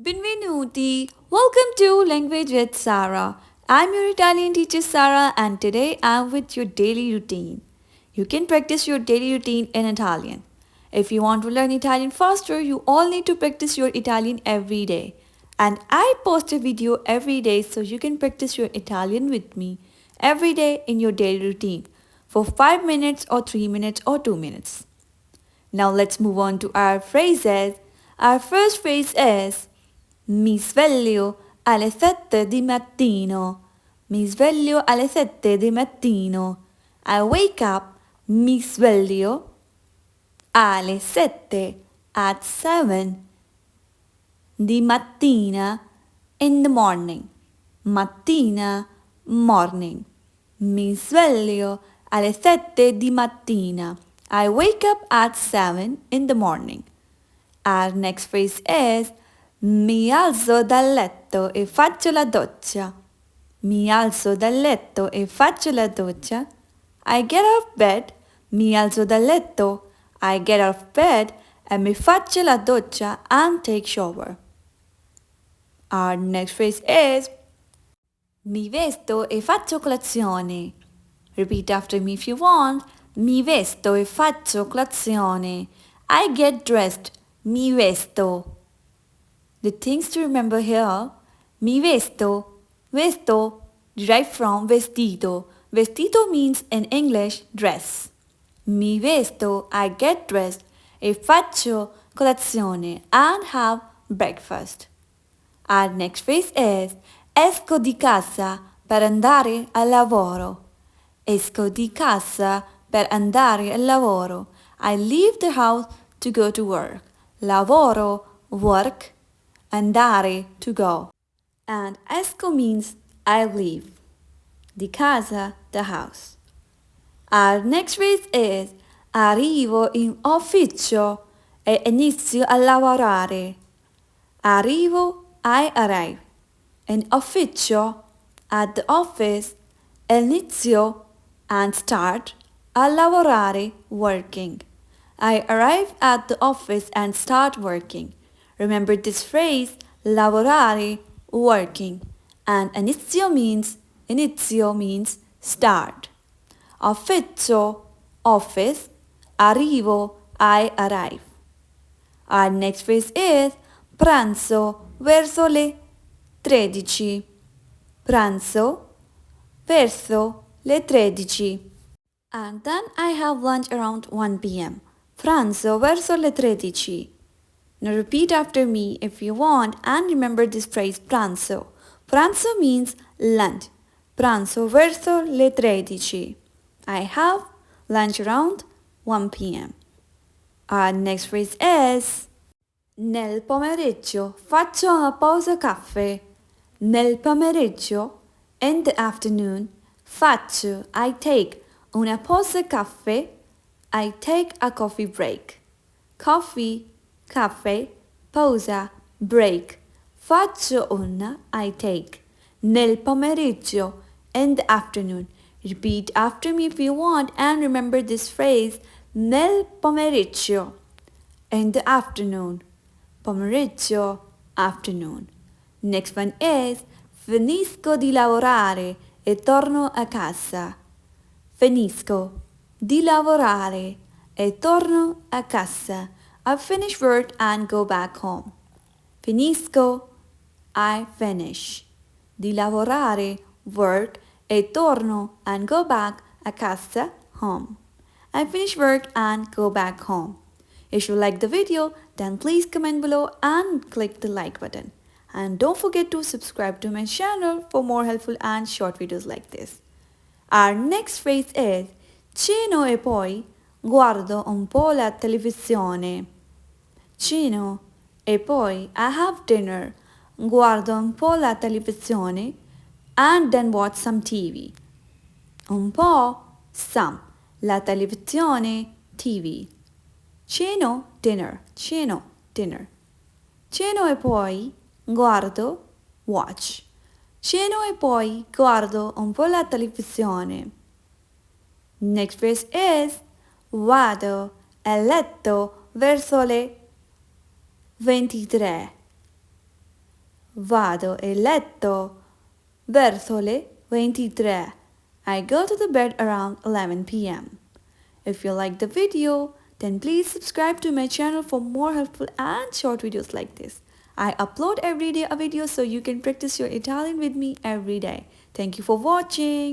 Benvenuti! Welcome to Language with Sarah. I'm your Italian teacher Sarah and today I'm with your daily routine. You can practice your daily routine in Italian. If you want to learn Italian faster, you all need to practice your Italian every day. And I post a video every day so you can practice your Italian with me every day in your daily routine for 5 minutes or 3 minutes or 2 minutes. Now let's move on to our phrases. Our first phrase is Mi sveglio alle 7 di mattino. Mi sveglio alle 7 di mattino. I wake up, mi sveglio alle 7 at 7 di mattina in the morning. Mattina, morning. Mi sveglio alle 7 di mattina. I wake up at 7 in the morning. Our next phrase is Mi alzo dal letto e faccio la doccia. Mi alzo dal letto e faccio la doccia. I get out of bed. Mi alzo dal letto. I get out of bed and mi faccio la doccia and take shower. Our next phrase is Mi vesto e faccio colazione. Repeat after me if you want. Mi vesto e faccio colazione. I get dressed. Mi vesto. The things to remember here, mi vesto, vesto, derived from vestito. Vestito means in English dress. Mi vesto, I get dressed, e faccio colazione, and have breakfast. Our next phrase is esco di casa per andare al lavoro. Esco di casa per andare al lavoro. I leave the house to go to work. Lavoro, work. Andare, to go. And esco means I leave. Di casa, the house. Our next phrase is arrivo in ufficio e inizio a lavorare. Arrivo, I arrive. In ufficio, at the office, inizio, and start, a lavorare, working. I arrive at the office and start working. Remember this phrase, lavorare, working. And inizio means start. Ufficio, office. Arrivo, I arrive. Our next phrase is pranzo verso le 13. Pranzo verso le 13. And then I have lunch around 1 p.m. Pranzo verso le 13. Now repeat after me if you want and remember this phrase pranzo. Pranzo means lunch. Pranzo verso le 13. I have lunch around 1 p.m. Our next phrase is nel pomeriggio faccio una pausa caffè. Nel pomeriggio, in the afternoon, faccio, I take, una pausa caffè. I take a coffee break. Coffee, caffè, pausa, break. Faccio una, I take. Nel pomeriggio, in the afternoon. Repeat after me if you want and remember this phrase, nel pomeriggio, in the afternoon. Pomeriggio, afternoon. Next one is finisco di lavorare e torno a casa. Finisco di lavorare e torno a casa. I finish work and go back home. Finisco, I finish. Di lavorare, work, e torno and go back a casa, home. I finish work and go back home. If you like the video, then please comment below and click the like button. And don't forget to subscribe to my channel for more helpful and short videos like this. Our next phrase is ceno e poi guardo un po' la televisione. Ceno e poi I have dinner. Guardo un po' la televisione and then watch some TV. Un po', some. La televisione, TV. Ceno, dinner. Ceno, dinner. Ceno e poi guardo, watch. Ceno e poi guardo un po' la televisione. Next phrase is vado a letto verso le 23. Vado e letto verso le 23. I go to the bed around 11 p.m. If you like the video, then please subscribe to my channel for more helpful and short videos like this. I upload every day a video so you can practice your Italian with me every day. Thank you for watching.